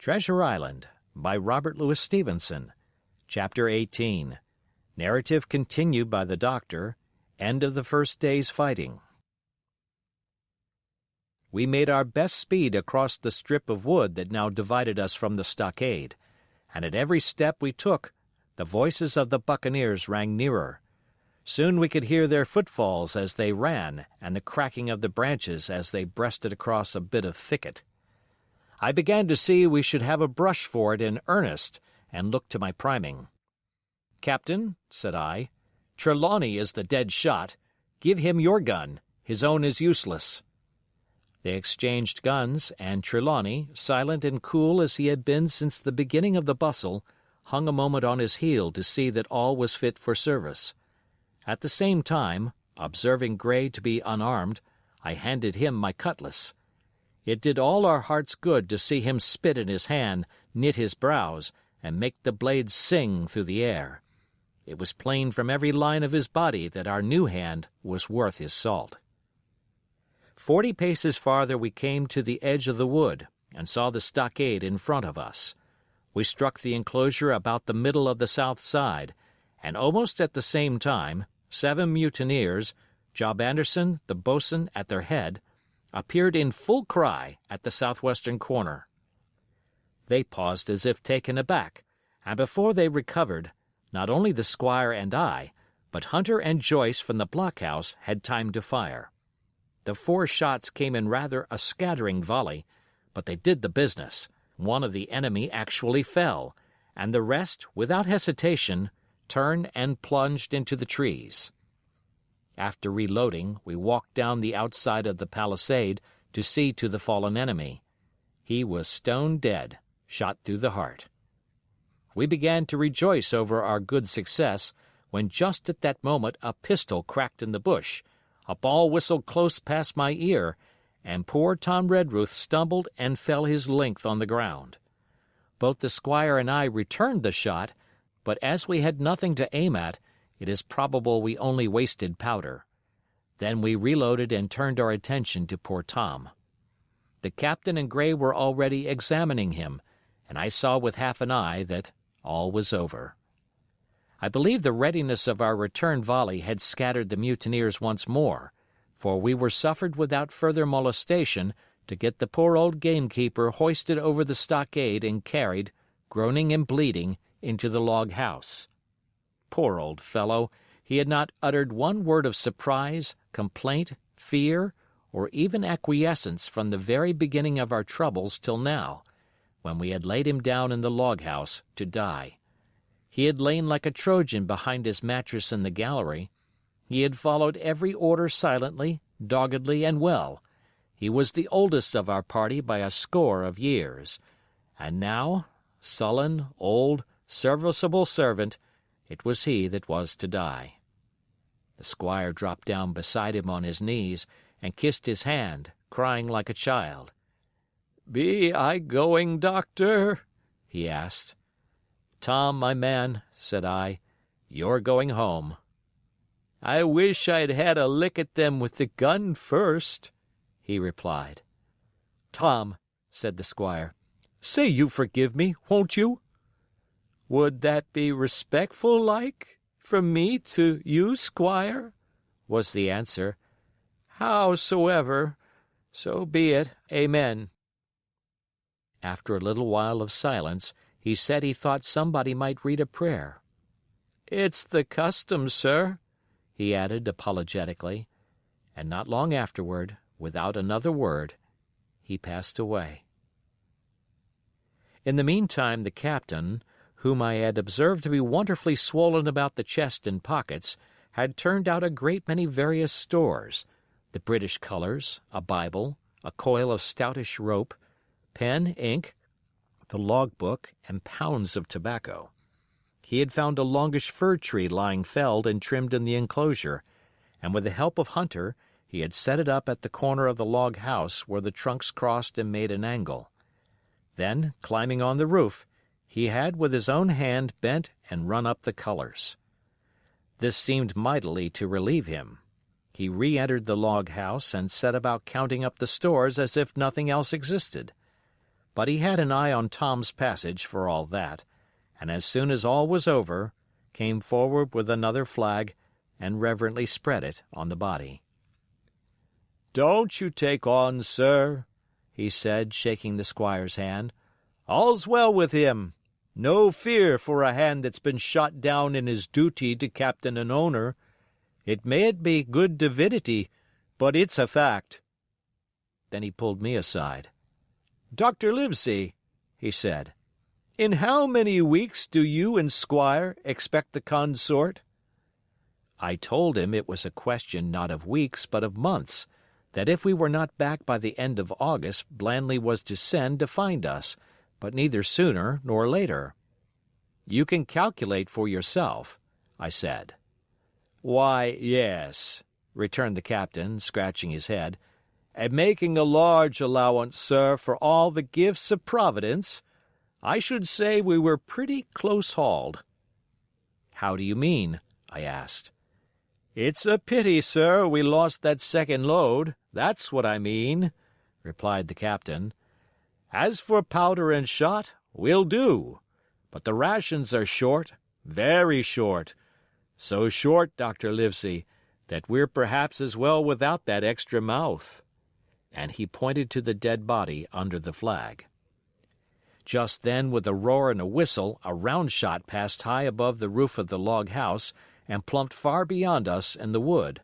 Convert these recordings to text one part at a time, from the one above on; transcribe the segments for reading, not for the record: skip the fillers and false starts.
Treasure Island, by Robert Louis Stevenson. Chapter 18. Narrative continued by the Doctor. End of the first day's fighting. We made our best speed across the strip of wood that now divided us from the stockade, and at every step we took, the voices of the buccaneers rang nearer. Soon we could hear their footfalls as they ran and the cracking of the branches as they breasted across a bit of thicket. I began to see we should have a brush for it in earnest, and looked to my priming. "Captain," said I, "Trelawney is the dead shot. Give him your gun. His own is useless." They exchanged guns, and Trelawney, silent and cool as he had been since the beginning of the bustle, hung a moment on his heel to see that all was fit for service. At the same time, observing Gray to be unarmed, I handed him my cutlass. It did all our hearts good to see him spit in his hand, knit his brows, and make the blade sing through the air. It was plain from every line of his body that our new hand was worth his salt. 40 paces farther we came to the edge of the wood, and saw the stockade in front of us. We struck the enclosure about the middle of the south side, and almost at the same time, 7 mutineers, Job Anderson, the boatswain, at their head, appeared in full cry at the southwestern corner. They paused as if taken aback, and before they recovered, not only the squire and I, but Hunter and Joyce from the blockhouse had time to fire. The 4 shots came in rather a scattering volley, but they did the business. One of the enemy actually fell, and the rest, without hesitation, turned and plunged into the trees. After reloading, we walked down the outside of the palisade to see to the fallen enemy. He was stone dead, shot through the heart. We began to rejoice over our good success, when just at that moment a pistol cracked in the bush, a ball whistled close past my ear, and poor Tom Redruth stumbled and fell his length on the ground. Both the squire and I returned the shot, but as we had nothing to aim at, it is probable we only wasted powder. Then we reloaded and turned our attention to poor Tom. The captain and Gray were already examining him, and I saw with half an eye that all was over. I believe the readiness of our return volley had scattered the mutineers once more, for we were suffered without further molestation to get the poor old gamekeeper hoisted over the stockade and carried, groaning and bleeding, into the log house. Poor old fellow, he had not uttered one word of surprise, complaint, fear, or even acquiescence from the very beginning of our troubles till now, when we had laid him down in the log house to die. He had lain like a Trojan behind his mattress in the gallery. He had followed every order silently, doggedly, and well. He was the oldest of our party by a score of years. And now, sullen, old, serviceable servant, it was he that was to die. The squire dropped down beside him on his knees and kissed his hand, crying like a child. "Be I going, doctor?" he asked. "Tom, my man," said I, "you're going home." "I wish I'd had a lick at them with the gun first," he replied. "Tom," said the squire, "say you forgive me, won't you?" "Would that be respectful like, from me to you, squire?" was the answer. "Howsoever, so be it, amen." After a little while of silence, he said he thought somebody might read a prayer. "It's the custom, sir," he added apologetically, and not long afterward, without another word, he passed away. In the meantime the captain, whom I had observed to be wonderfully swollen about the chest and pockets, had turned out a great many various stores, the British colors, a Bible, a coil of stoutish rope, pen, ink, the log-book, and pounds of tobacco. He had found a longish fir tree lying felled and trimmed in the enclosure, and with the help of Hunter he had set it up at the corner of the log house where the trunks crossed and made an angle. Then, climbing on the roof, he had with his own hand bent and run up the colors. This seemed mightily to relieve him. He re-entered the log house and set about counting up the stores as if nothing else existed. But he had an eye on Tom's passage for all that, and as soon as all was over, came forward with another flag and reverently spread it on the body. "Don't you take on, sir," he said, shaking the squire's hand. "All's well with him. No fear for a hand that's been shot down in his duty to captain and owner. It mayn't be good divinity, but it's a fact." Then he pulled me aside. "Dr. Livesey," he said, "in how many weeks do you and Squire expect the consort?" I told him it was a question not of weeks but of months, that if we were not back by the end of August, Blandley was to send to find us, but neither sooner nor later. "You can calculate for yourself," I said. "Why, yes," returned the captain, scratching his head, "and making a large allowance, sir, for all the gifts of Providence, I should say we were pretty close-hauled." "How do you mean?" I asked. "It's a pity, sir, we lost that second load, that's what I mean," replied the captain. "As for powder and shot, we'll do, but the rations are short, very short, so short, Dr. Livesey, that we're perhaps as well without that extra mouth." And he pointed to the dead body under the flag. Just then, with a roar and a whistle, a round shot passed high above the roof of the log house and plumped far beyond us in the wood.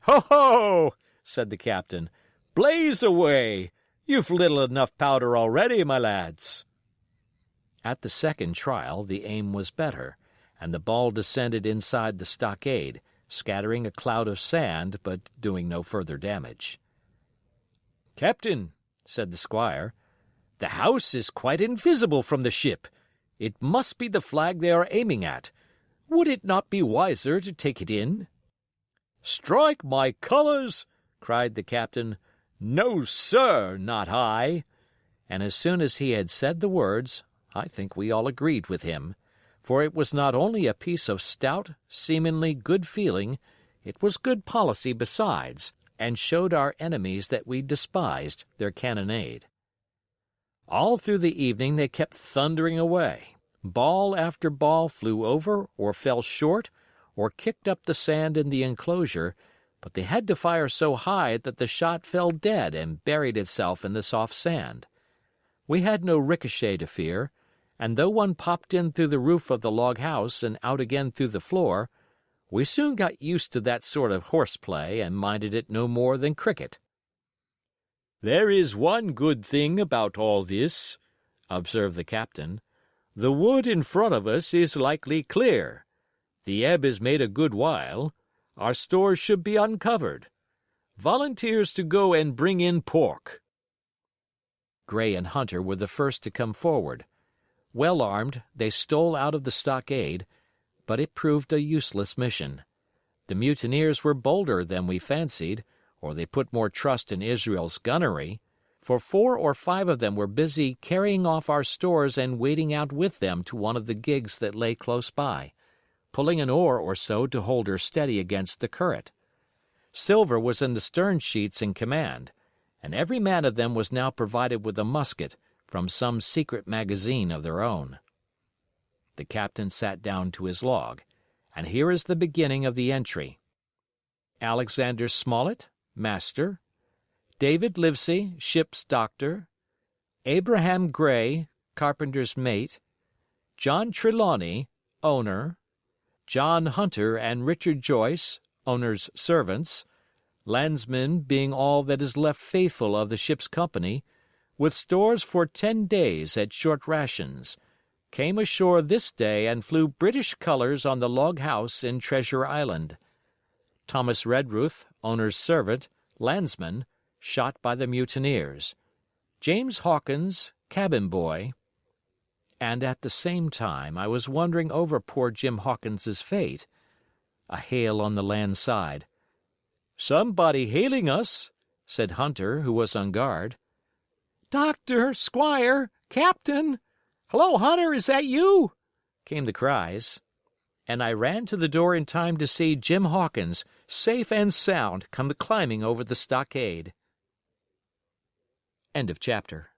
"Ho, ho!" said the captain. "Blaze away! You've little enough powder already, my lads." At the second trial the aim was better, and the ball descended inside the stockade, scattering a cloud of sand, but doing no further damage. "Captain," said the squire, "the house is quite invisible from the ship. It must be the flag they are aiming at. Would it not be wiser to take it in?" "Strike my colours!" cried the captain. "No, sir, not I." And as soon as he had said the words, I think we all agreed with him, for it was not only a piece of stout, seemingly good feeling, it was good policy besides, and showed our enemies that we despised their cannonade. All through the evening they kept thundering away. Ball after ball flew over or fell short or kicked up the sand in the enclosure, but they had to fire so high that the shot fell dead and buried itself in the soft sand. We had no ricochet to fear, and though one popped in through the roof of the log house and out again through the floor, we soon got used to that sort of horseplay and minded it no more than cricket. "There is one good thing about all this," observed the captain. "The wood in front of us is likely clear. The ebb has made a good while. Our stores should be uncovered. Volunteers to go and bring in pork." Gray and Hunter were the first to come forward. Well armed, they stole out of the stockade, but it proved a useless mission. The mutineers were bolder than we fancied, or they put more trust in Israel's gunnery, for 4 or 5 of them were busy carrying off our stores and wading out with them to one of the gigs that lay close by, pulling an oar or so to hold her steady against the current. Silver was in the stern sheets in command, and every man of them was now provided with a musket from some secret magazine of their own. The captain sat down to his log, and here is the beginning of the entry. Alexander Smollett, master. David Livesey, ship's doctor. Abraham Gray, carpenter's mate. John Trelawney, owner. John Hunter and Richard Joyce, owner's servants, landsmen being all that is left faithful of the ship's company, with stores for 10 days at short rations, came ashore this day and flew British colors on the log house in Treasure Island. Thomas Redruth, owner's servant, landsman, shot by the mutineers. James Hawkins, cabin boy. And at the same time I was wondering over poor Jim Hawkins's fate. A hail on the land side. "Somebody hailing us," said Hunter, who was on guard. "Doctor, Squire, Captain! Hello, Hunter, is that you?" came the cries. And I ran to the door in time to see Jim Hawkins, safe and sound, come climbing over the stockade. End of chapter.